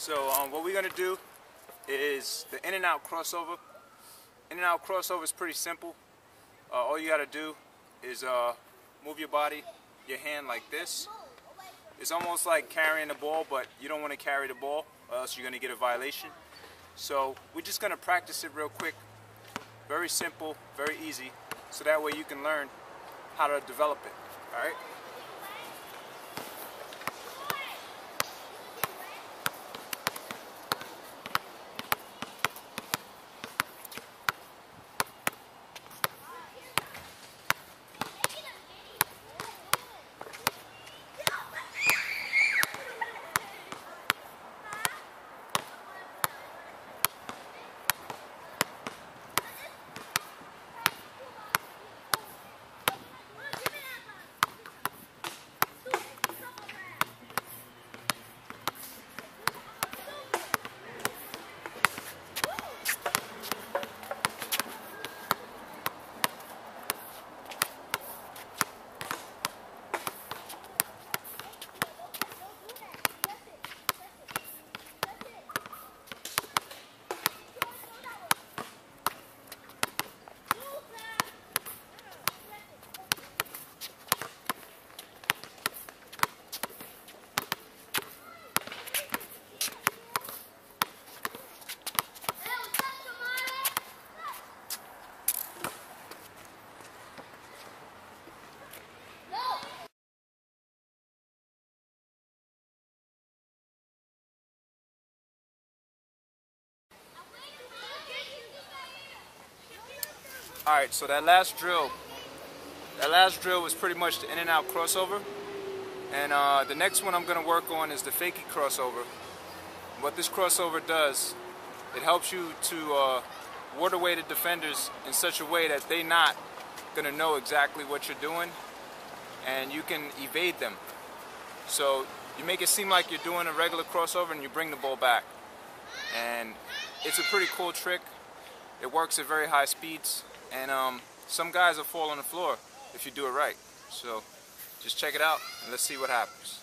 So what we're going to do is the in and out crossover. In and out crossover is pretty simple. All you got to do is move your body, your hand like this. It's almost like carrying the ball, but you don't want to carry the ball or else you're going to get a violation. So we're just going to practice it real quick. Very simple, very easy, so that way you can learn how to develop it. All right? Alright, so that last drill was pretty much the in and out crossover. And the next one I'm going to work on is the Fakie Crossover. What this crossover does, it helps you to ward away the defenders in such a way that they're not going to know exactly what you're doing and you can evade them. So you make it seem like you're doing a regular crossover and you bring the ball back. And it's a pretty cool trick. It works at very high speeds. And some guys will fall on the floor if you do it right. So just check it out and let's see what happens.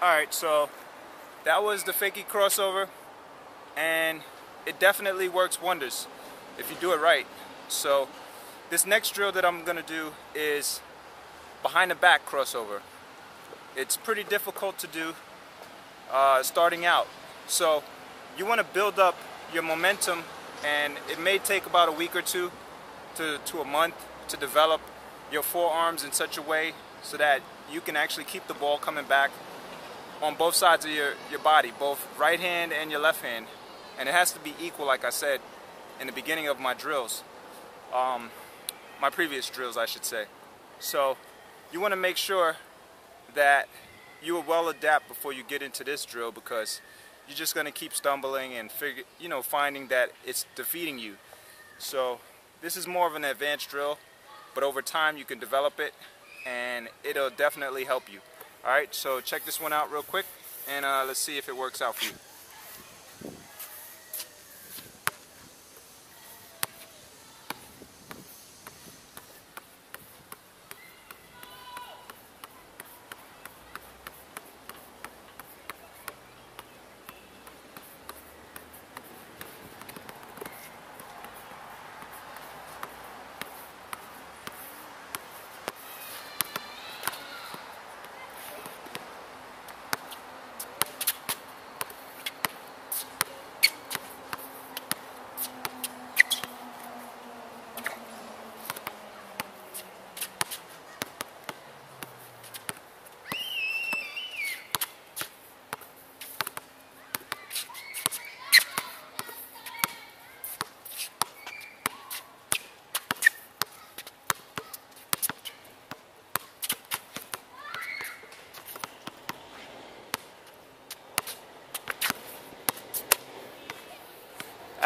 Alright, so that was the Fakie Crossover, and it definitely works wonders if you do it right. So this next drill that I'm going to do is behind the back crossover. It's pretty difficult to do starting out. So you want to build up your momentum, and it may take about a week or two to a month to develop your forearms in such a way so that you can actually keep the ball coming back on both sides of your body, both right hand and your left hand. And it has to be equal, like I said in the beginning of my drills, my previous drills I should say. So you want to make sure that you are well adapted before you get into this drill, because you're just going to keep stumbling and finding that it's defeating you. So this is more of an advanced drill, but over time you can develop it and it'll definitely help you. Alright, so check this one out real quick and let's see if it works out for you.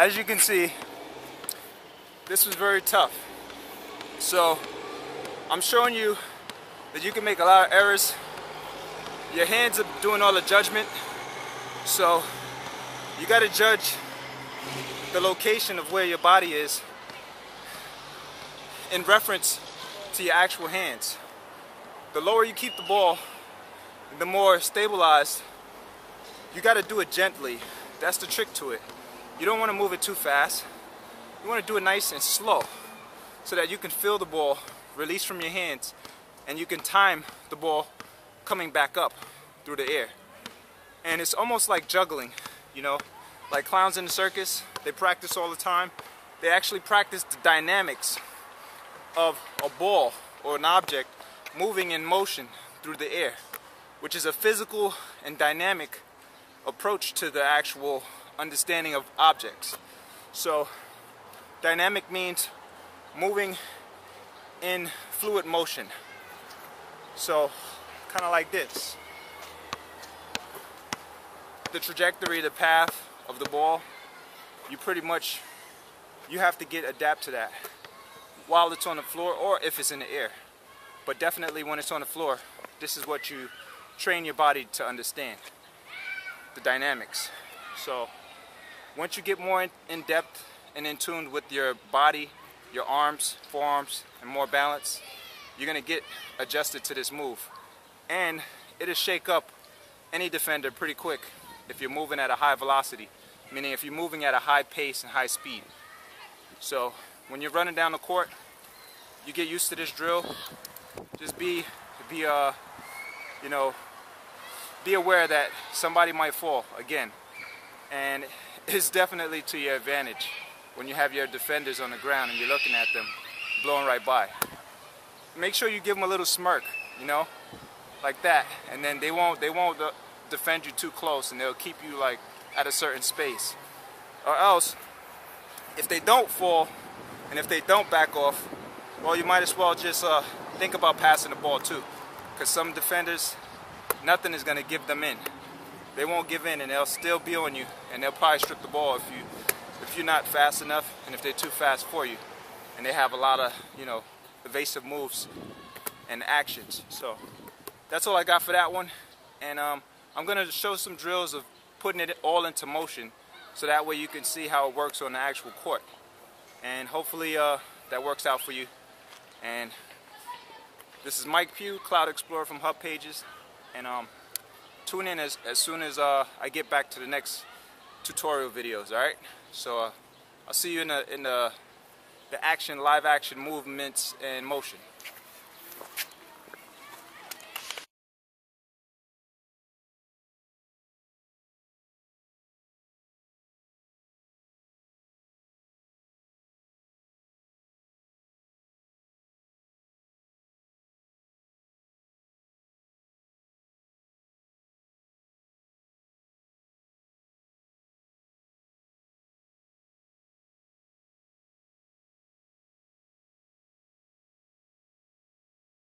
as you can see, this was very tough. So I'm showing you that you can make a lot of errors. Your hands are doing all the judgment, so you got to judge the location of where your body is in reference to your actual hands. The lower you keep the ball, the more stabilized. You got to do it gently. That's the trick to it. You don't want to move it too fast. You want to do it nice and slow so that you can feel the ball release from your hands and you can time the ball coming back up through the air. And it's almost like juggling, you know, like clowns in the circus. They practice all the time. They actually practice the dynamics of a ball or an object moving in motion through the air, which is a physical and dynamic approach to the actual understanding of objects. So dynamic means moving in fluid motion. So kind of like this. The trajectory, the path of the ball, you have to adapt to that while it's on the floor or if it's in the air. But definitely when it's on the floor, this is what you train your body to understand, the dynamics. So once you get more in depth and in tune with your body, your arms, forearms, and more balance, you're going to get adjusted to this move. And it'll shake up any defender pretty quick if you're moving at a high velocity, meaning if you're moving at a high pace and high speed. So when you're running down the court, you get used to this drill. Just be aware that somebody might fall again, and it's definitely to your advantage when you have your defenders on the ground and you're looking at them blowing right by. Make sure you give them a little smirk, you know, like that, and then they won't defend you too close, and they'll keep you like at a certain space. Or else, if they don't fall and if they don't back off, well, you might as well just think about passing the ball too, because some defenders, nothing is going to give them in. They won't give in, and they'll still be on you, and they'll probably strip the ball if you're not fast enough, and if they're too fast for you, and they have a lot of, you know, evasive moves and actions. So that's all I got for that one, and I'm going to show some drills of putting it all into motion, so that way you can see how it works on the actual court, and hopefully that works out for you. And this is Mike Pugh, Cloud Explorer from Hub Pages, and tune in as soon as I get back to the next tutorial videos. All right, so I'll see you in the live action movements and motion.